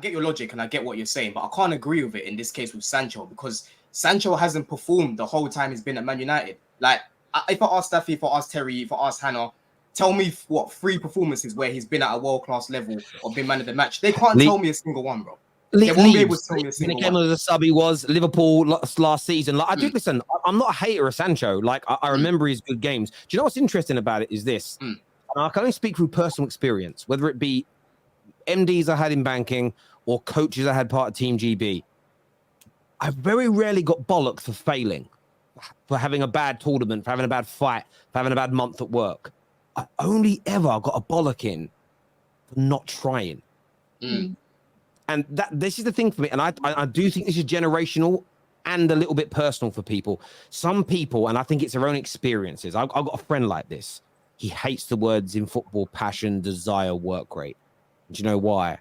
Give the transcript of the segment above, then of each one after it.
your logic and I get what you're saying, but I can't agree with it in this case with Sancho because Sancho hasn't performed the whole time he's been at Man United. Like, if I ask Staffy, if I ask Terry, if I ask Hannah, tell me what 3 performances where he's been at a world-class level or been man of the match. They can't tell me a single one, bro. They won't be able to tell me a single one. When he came as a sub, he was Liverpool last season. Like, I do listen. I'm not a hater of Sancho. Like, I remember his good games. Do you know what's interesting about it is this? And I can only speak through personal experience, whether it be MDs I had in banking or coaches I had part of Team GB. I very rarely got bollocked for failing, for having a bad tournament, for having a bad fight, for having a bad month at work. I only ever got a bollocking for not trying. And this is the thing for me. And I do think this is generational and a little bit personal for people. Some people, and I think it's their own experiences. I've got a friend like this. He hates the words in football: passion, desire, work rate. Do you know why?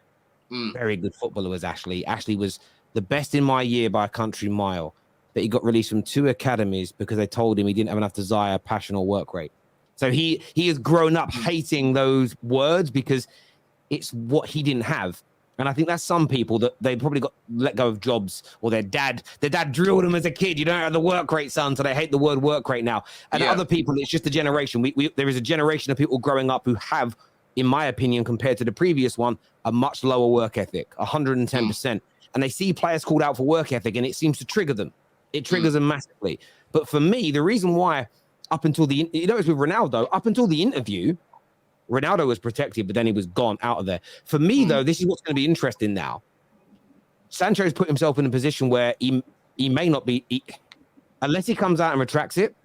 Very good footballer was Ashley. Ashley was the best in my year by a country mile, but he got released from 2 academies because they told him he didn't have enough desire, passion, or work rate. So he has grown up hating those words because it's what he didn't have. And I think that's some people that they probably got let go of jobs, or their dad drilled them as a kid. You don't have the work rate, son, so they hate the word work rate now. And other people, it's just a generation. There is a generation of people growing up who have, in my opinion, compared to the previous one, a much lower work ethic, 110%. And they see players called out for work ethic, and it seems to trigger them. It triggers them massively. But for me, the reason why, up until it's with Ronaldo, up until the interview, Ronaldo was protected, but then he was gone out of there. For me, though, this is what's going to be interesting now. Sancho's put himself in a position where he may not be, unless he comes out and retracts it,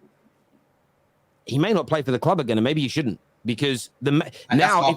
he may not play for the club again, and maybe he shouldn't, because now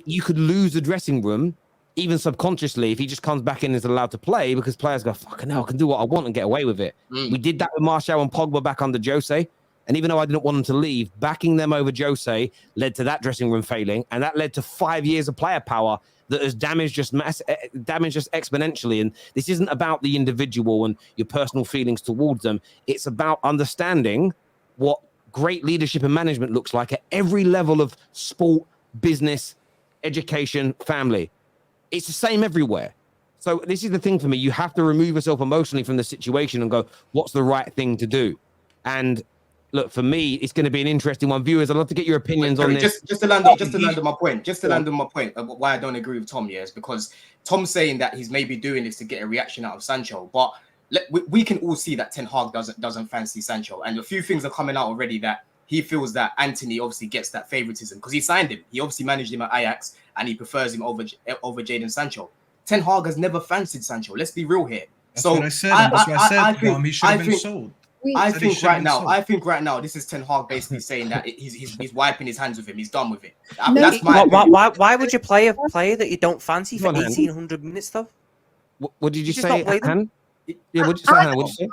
you could lose the dressing room, even subconsciously, if he just comes back in and is allowed to play, because players go, fucking hell, I can do what I want and get away with it. We did that with Martial and Pogba back under Jose. And even though I didn't want them to leave, backing them over Jose led to that dressing room failing. And that led to 5 years of player power that has damaged us exponentially. And this isn't about the individual and your personal feelings towards them. It's about understanding what great leadership and management looks like at every level of sport, business, education, family. It's the same everywhere. So this is the thing for me. You have to remove yourself emotionally from the situation and go, what's the right thing to do? And look, for me, it's going to be an interesting one. Viewers, I'd love to get your opinions on this. Just to land on my point of why I don't agree with Tom, is because Tom's saying that he's maybe doing this to get a reaction out of Sancho, but we can all see that Ten Hag doesn't fancy Sancho, and a few things are coming out already that he feels that Anthony obviously gets that favoritism because he signed him. He obviously managed him at Ajax, and he prefers him over Jadon Sancho. Ten Hag has never fancied Sancho. Let's be real here. That's what I said. That's what I said. He should have been sold. I think right now, this is Ten Hag basically saying that he's wiping his hands with him. He's done with it. That's why would you play a player that you don't fancy for 1,800 minutes though? What did you say, Han? Yeah, what did you say, Hannah? What did you say?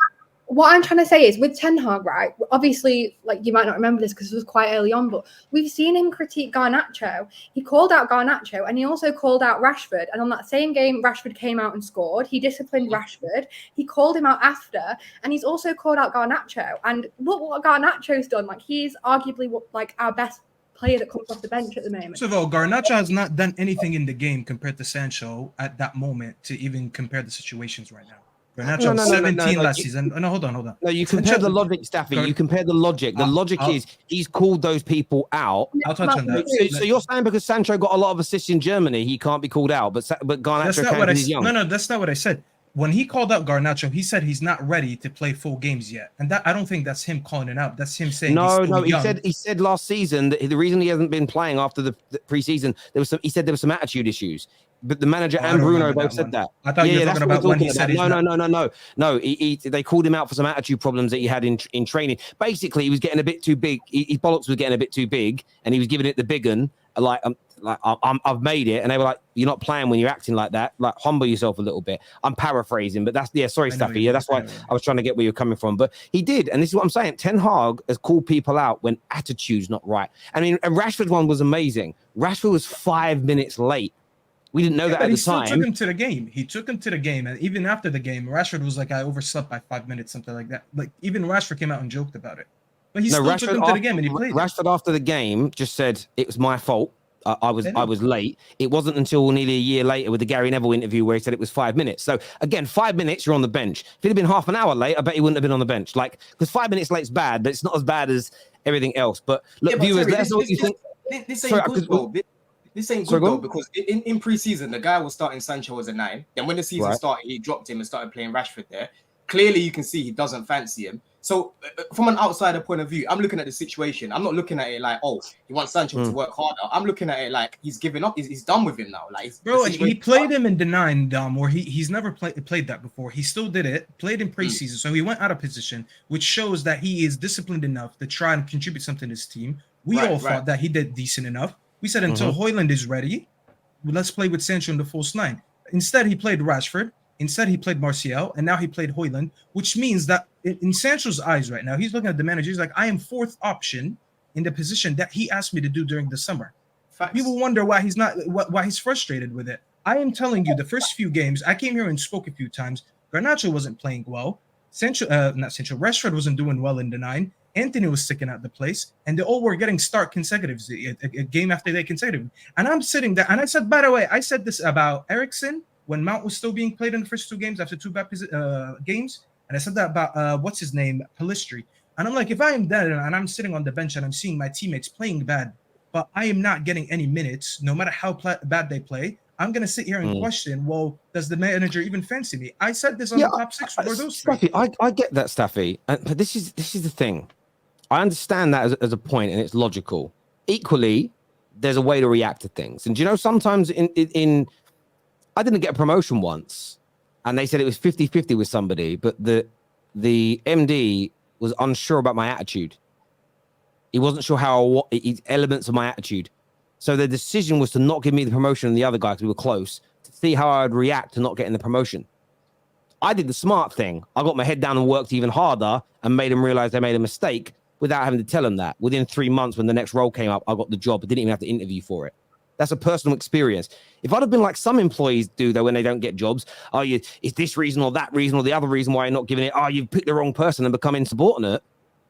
What I'm trying to say is with Ten Hag, right? Obviously, like you might not remember this because it was quite early on, but we've seen him critique Garnacho. He called out Garnacho and he also called out Rashford. And on that same game, Rashford came out and scored. He disciplined Rashford. He called him out after, and he's also called out Garnacho. And look what Garnacho's done. Like he's arguably like our best player that comes off the bench at the moment. So though Garnacho has not done anything in the game compared to Sancho at that moment to even compare the situations right now. Garnacho 17 last season. No, hold on. No, you compare the logic, Staffy. You compare the logic. The logic is he's called those people out. I'll touch on that. So you're saying because Sancho got a lot of assists in Germany, he can't be called out, but Garnacho can because he's young. No, that's not what I said. When he called out Garnacho, he said he's not ready to play full games yet, and that I don't think that's him calling it out. That's him saying he said last season that the reason he hasn't been playing after the preseason there was some attitude issues. But the manager and Bruno both said that. I thought you were talking about when he said No. They called him out for some attitude problems that he had in training. Basically, he was getting a bit too big. His bollocks was getting a bit too big, and he was giving it the big un. I've made it, and they were like, "You're not playing when you're acting like that. Like, humble yourself a little bit." I'm paraphrasing, but sorry, Staffy. Yeah, that's why I was trying to get where you're coming from. But he did, and this is what I'm saying. Ten Hag has called people out when attitude's not right. I mean, and Rashford's one was amazing. Rashford was 5 minutes late. We didn't know that at the time. He still took him to the game. He took him to the game, and even after the game, Rashford was like, "I overslept by 5 minutes," something like that. Like even Rashford came out and joked about it. But he still took him to the game, and he played. Rashford after the game just said it was my fault. I was late. It wasn't until nearly a year later with the Gary Neville interview where he said it was 5 minutes. So again, 5 minutes, you're on the bench. If it had been half an hour late, I bet he wouldn't have been on the bench. Like, because 5 minutes late's bad, but it's not as bad as everything else. But look, Yeah, viewers, Terry, let us know what you think. This ain't good, though. This ain't good, though, because in pre-season, the guy was starting Sancho as a 9. Then when the season started, he dropped him and started playing Rashford there. Clearly, you can see he doesn't fancy him. So, from an outsider point of view, I'm looking at the situation. I'm not looking at it like, oh, he wants Sancho to work harder. I'm looking at it like he's given up. He's done with him now. Like, bro, he played him in the 9, where he's never played that before. He still did it, played in preseason, so he went out of position, which shows that he is disciplined enough to try and contribute something to his team. We all thought that he did decent enough. We said until Højlund is ready, let's play with Sancho in the false 9. Instead, he played Rashford. Instead, he played Martial, and now he played Højlund, which means that in Sancho's eyes right now, he's looking at the manager. He's like, I am 4th option in the position that he asked me to do during the summer. Facts. People wonder why he's not, why he's frustrated with it. I am telling you, the first few games, I came here and spoke a few times. Garnacho wasn't playing well. Rashford wasn't doing well in the 9. Anthony was sticking out the place, and they all were getting start consecutive, a game after day consecutive. And I'm sitting there, and I said, by the way, I said this about Eriksen when Mount was still being played in the first 2 games after 2 bad games. And I said that about, what's his name, Pellistri. And I'm like, if I am dead and I'm sitting on the bench and I'm seeing my teammates playing bad, but I am not getting any minutes, no matter how bad they play, I'm going to sit here and question, well, does the manager even fancy me? I said this on the top 6 for those Staffy, I get that, Staffy. But this is the thing. I understand that as a point, and it's logical. Equally, there's a way to react to things. And do you know, sometimes in I didn't get a promotion once, and they said it was 50-50 with somebody, but the MD was unsure about my attitude. He wasn't sure elements of my attitude. So the decision was to not give me the promotion and the other guy, because we were close, to see how I would react to not getting the promotion. I did the smart thing. I got my head down and worked even harder and made them realize they made a mistake without having to tell them that. Within 3 months, when the next role came up, I got the job. I didn't even have to interview for it. That's a personal experience. If I'd have been like some employees do, though, when they don't get jobs, is this reason or that reason or the other reason why you're not giving it? Oh, you've picked the wrong person and become insubordinate.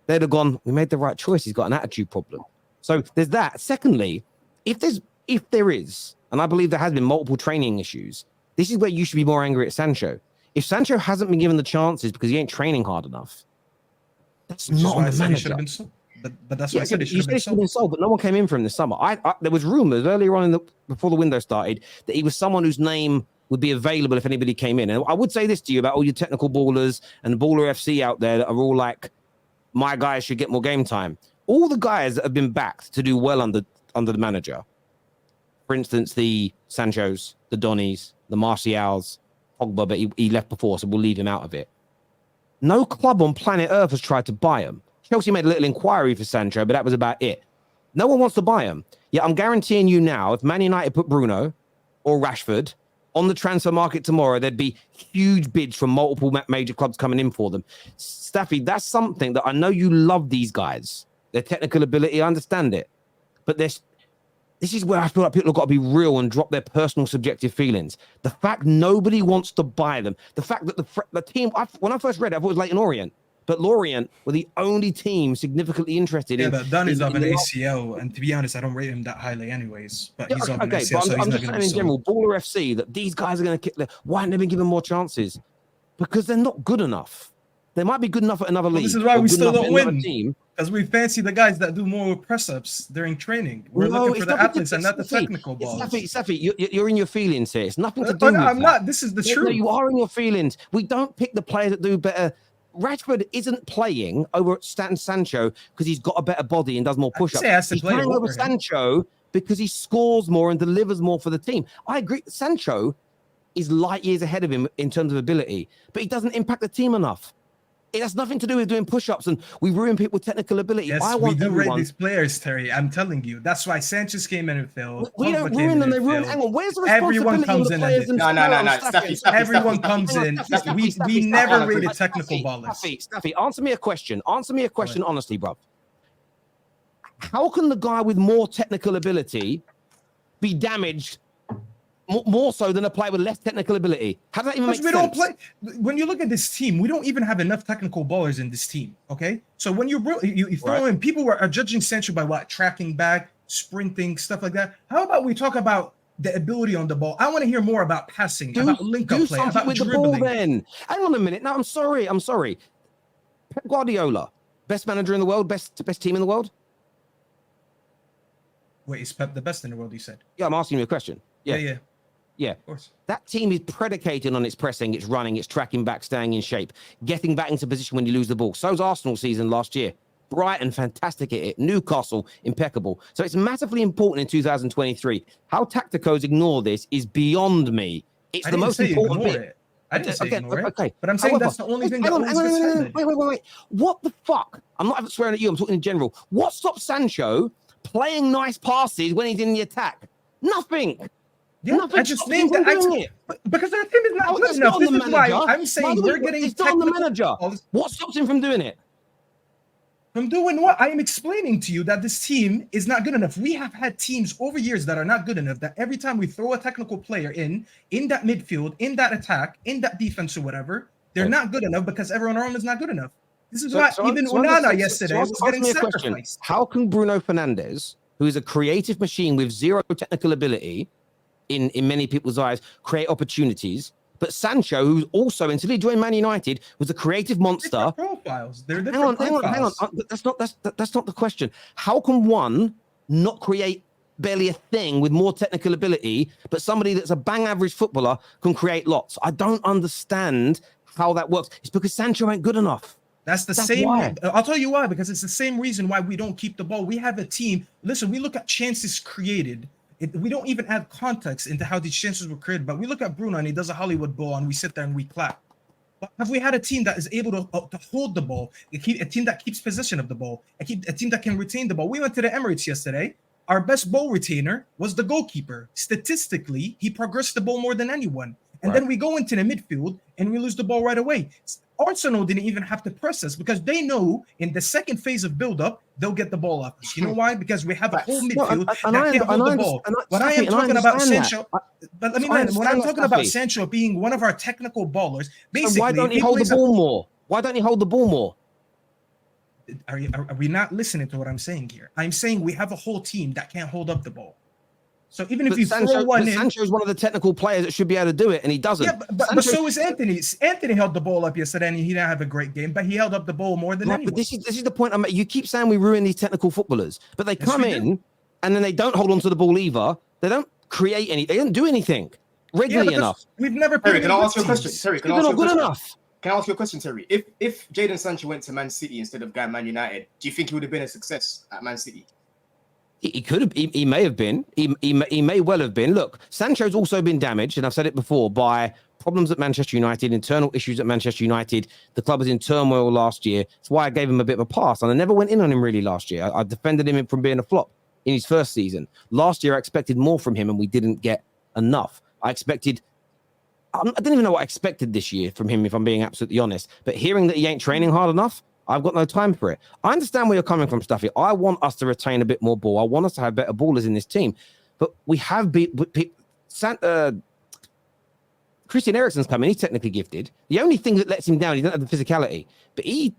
They'd have gone, we made the right choice. He's got an attitude problem. So there's that. Secondly, if there is, and I believe there has been multiple training issues, this is where you should be more angry at Sancho. If Sancho hasn't been given the chances because he ain't training hard enough, that's not on the manager. But that's what I said. It should have been sold, but no one came in for him this summer. There was rumors earlier on before the window started that he was someone whose name would be available if anybody came in. And I would say this to you about all your technical ballers and Baller FC out there that are all like, my guys should get more game time. All the guys that have been backed to do well under the manager, for instance, the Sanchos, the Donnies, the Martials, Pogba, but he left before, so we'll leave him out of it. No club on planet Earth has tried to buy him. Chelsea made a little inquiry for Sancho, but that was about it. No one wants to buy him. Yeah, I'm guaranteeing you now, if Man United put Bruno or Rashford on the transfer market tomorrow, there'd be huge bids from multiple major clubs coming in for them. Staffy, that's something that I know you love these guys. Their technical ability, I understand it. But this is where I feel like people have got to be real and drop their personal subjective feelings. The fact nobody wants to buy them. The fact that the team, when I first read it, I thought it was Leyton Orient. But Lorient were the only team significantly interested in. Yeah, but Dunn is of an ACL, and to be honest, I don't rate him that highly, anyways. But he's of an ACL, but so I'm just saying in general, Baller FC, that these guys are going to kick. Why haven't they been given more chances? Because they're not good enough. They might be good enough at another league. This is why we still don't win. Because we fancy the guys that do more press-ups during training. We're looking for the athletes and not the technical balls. Staffy, you're in your feelings here. It's nothing to do with that. I'm not. This is the truth. No, you are in your feelings. We don't pick the players that do better. Rashford isn't playing over Sancho because he's got a better body and does more push-ups. He's playing over Sancho because he scores more and delivers more for the team. I agree. Sancho is light years ahead of him in terms of ability, but he doesn't impact the team enough. It has nothing to do with doing push-ups, and we ruin people with technical ability. Yes, we do rate these players, Terry. I'm telling you. That's why Sanchez came in and failed. We don't ruin them. They ruin. Hang on. Where's the responsibility? Everyone comes in. No. Everyone comes in. We never rated technical ballers. Staffy, answer me a question. Answer me a question honestly, bro. How can the guy with more technical ability be damaged more so than a player with less technical ability? How does that even make sense? Don't play. When you look at this team, we don't even have enough technical ballers in this team. Okay, so when you throw in, people are judging Sancho by what? Tracking back, sprinting, stuff like that. How about we talk about the ability on the ball? I want to hear more about passing, about link-up play, about with dribbling. The ball then. Hang on a minute. No, I'm sorry. Pep Guardiola, best manager in the world, best team in the world? Wait, is Pep the best in the world, you said? Yeah, I'm asking you a question. Yeah. Of course. That team is predicated on its pressing, its running, its tracking back, staying in shape, getting back into position when you lose the ball. So's Arsenal season last year. Brighton, fantastic at it. Newcastle, impeccable. So it's massively important in 2023. How tacticos ignore this is beyond me. It's the most important bit. I didn't say ignore it. Okay. But I'm saying that's the only thing that always gets said. Wait. What the fuck? I'm not swearing at you. I'm talking in general. What stops Sancho playing nice passes when he's in the attack? Nothing. Yeah, Nothing. I just named that. Because our team is not good enough. This is why I'm saying we're getting. It's not on the manager. What stops him from doing it? From doing what? I am explaining to you that this team is not good enough. We have had teams over years that are not good enough, that every time we throw a technical player in that midfield, in that attack, in that defense or whatever, they're not good enough because everyone around is not good enough. This is why even Onana yesterday was getting sacrificed. How can Bruno Fernandes, who is a creative machine with zero technical ability in many people's eyes, create opportunities? But Sancho, who's also, until he joined Man United, was a creative monster. Profiles. They're different Hang on. That's not the question. How can one not create barely a thing with more technical ability, but somebody that's a bang average footballer can create lots? I don't understand how that works. It's because Sancho ain't good enough. That's same. Why. I'll tell you why. Because it's the same reason why we don't keep the ball. We have a team. Listen, we look at chances created. We don't even add context into how these chances were created, but we look at Bruno and he does a Hollywood ball and we sit there and we clap. But have we had a team that is able to hold the ball, a team that keeps possession of the ball, a team that can retain the ball? We went to the Emirates yesterday. Our best ball retainer was the goalkeeper. Statistically, he progressed the ball more than anyone. And then we go into the midfield and we lose the ball right away. Arsenal didn't even have to press us because they know in the second phase of build-up, they'll get the ball off us. You know why? Because we have a whole midfield that can't hold the ball. When I am talking about Sancho, but let me land. When I'm talking about Sancho being one of our technical ballers, basically, why don't he hold the ball more? Why don't he hold the ball more? Are we not listening to what I'm saying here? I'm saying we have a whole team that can't hold up the ball. So even if you throw one in, Sancho's one of the technical players that should be able to do it, and he doesn't. Yeah, but so is Anthony. Anthony held the ball up yesterday, and he didn't have a great game, but he held up the ball more than anyone. But this is the point I'm making. You keep saying we ruin these technical footballers, but they come in and then they don't hold on to the ball either. They don't create any. They don't do anything regularly enough. We've never. Terry, can I ask you a question? Terry, can I ask you a question? Enough. Can I ask you a question, Terry? If Jadon Sancho went to Man City instead of going Man United, do you think he would have been a success at Man City? He could have. He may have been. He may well have been. Look, Sancho's also been damaged, and I've said it before, by problems at Manchester United, internal issues at Manchester United. The club was in turmoil last year. That's why I gave him a bit of a pass, and I never went in on him really last year. I defended him from being a flop in his first season. Last year, I expected more from him, and we didn't get enough. I didn't even know what I expected this year from him, if I'm being absolutely honest. But hearing that he ain't training hard enough, I've got no time for it. I understand where you're coming from, Stuffy. I want us to retain a bit more ball. I want us to have better ballers in this team. But we have Christian Eriksen's coming. He's technically gifted. The only thing that lets him down, he doesn't have the physicality. But he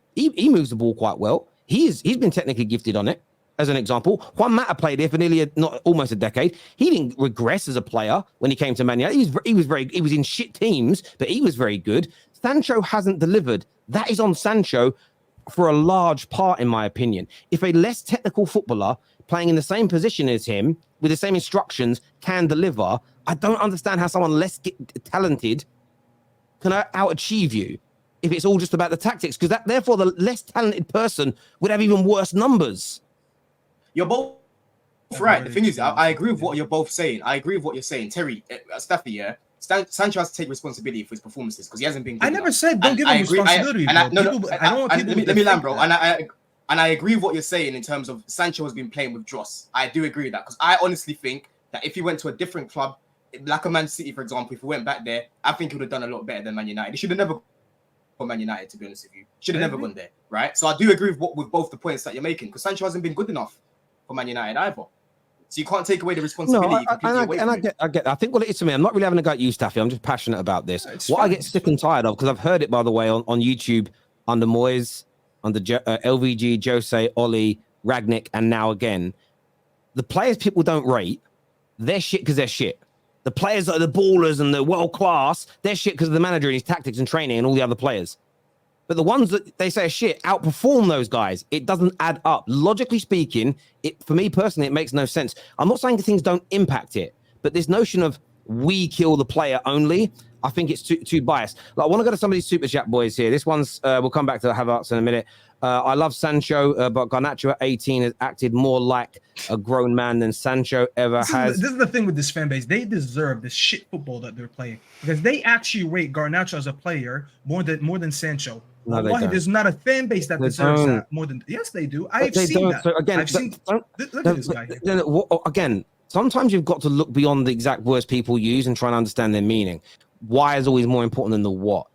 moves the ball quite well. He's been technically gifted on it. As an example, Juan Mata played here for nearly almost a decade. He didn't regress as a player when he came to Man United. He was in shit teams, but he was very good. Sancho hasn't delivered. That is on Sancho for a large part, in my opinion. If a less technical footballer playing in the same position as him with the same instructions can deliver, I don't understand how someone less talented can out-achieve you if it's all just about the tactics, because therefore the less talented person would have even worse numbers. You're both right. The thing is, I agree with what you're both saying. I agree with what you're saying. Terry, Staffy, yeah? Sancho has to take responsibility for his performances because he hasn't been good enough. Never said don't give him responsibility. Let me land, bro. And I agree with what you're saying in terms of Sancho has been playing with Dross. I do agree with that because I honestly think that if he went to a different club, like a Man City, for example, if he went back there, I think he would have done a lot better than Man United. He should have never gone to Man United, to be honest with you. Should have never gone there, right? So I do agree with both the points that you're making because Sancho hasn't been good enough for Man United either. So you can't take away the responsibility. I get. I think what it is to me, I'm not really having a go at you, Staffy. I'm just passionate about this. I get sick and tired of, because I've heard it, by the way, on YouTube under Moyes, under LVG, Jose, Oli, Ragnick, and now again. the players people don't rate, they're shit because they're shit. The players that are the ballers and the world class, they're shit because of the manager and his tactics and training and all the other players. But the ones that they say are shit outperform those guys. It doesn't add up. Logically speaking, for me personally, it makes no sense. I'm not saying things don't impact it, but this notion of we kill the player only, I think it's too biased. Like, I want to go to some of these super chat boys here. This one's, we'll come back to Havertz in a minute. I love Sancho, but Garnacho at 18 has acted more like a grown man than Sancho ever has. This is the thing with this fan base. They deserve the shit football that they're playing because they actually rate Garnacho as a player more than Sancho. No, they don't. There's not a fan base that deserves that more than. Yes, they do. I've seen that. So again, look at this guy. Again, sometimes you've got to look beyond the exact words people use and try and understand their meaning. Why is always more important than the what.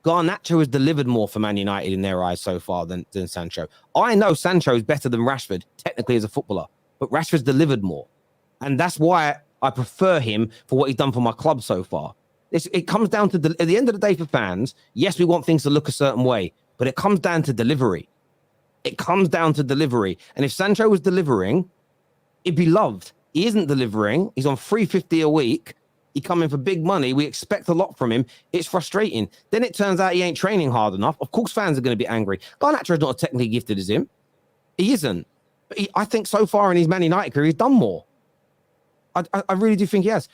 Garnacho has delivered more for Man United in their eyes so far than Sancho. I know Sancho is better than Rashford, technically as a footballer, but Rashford's delivered more. And that's why I prefer him for what he's done for my club so far. It comes down to, at the end of the day for fans, yes, we want things to look a certain way, but it comes down to delivery. It comes down to delivery. And if Sancho was delivering, he'd be loved. He isn't delivering. He's on $350 a week. He come in for big money. We expect a lot from him. It's frustrating. Then it turns out he ain't training hard enough. Of course, fans are going to be angry. Garnacho is not as technically gifted as him. He isn't. But I think so far in his Man United career, he's done more. I really do think he has.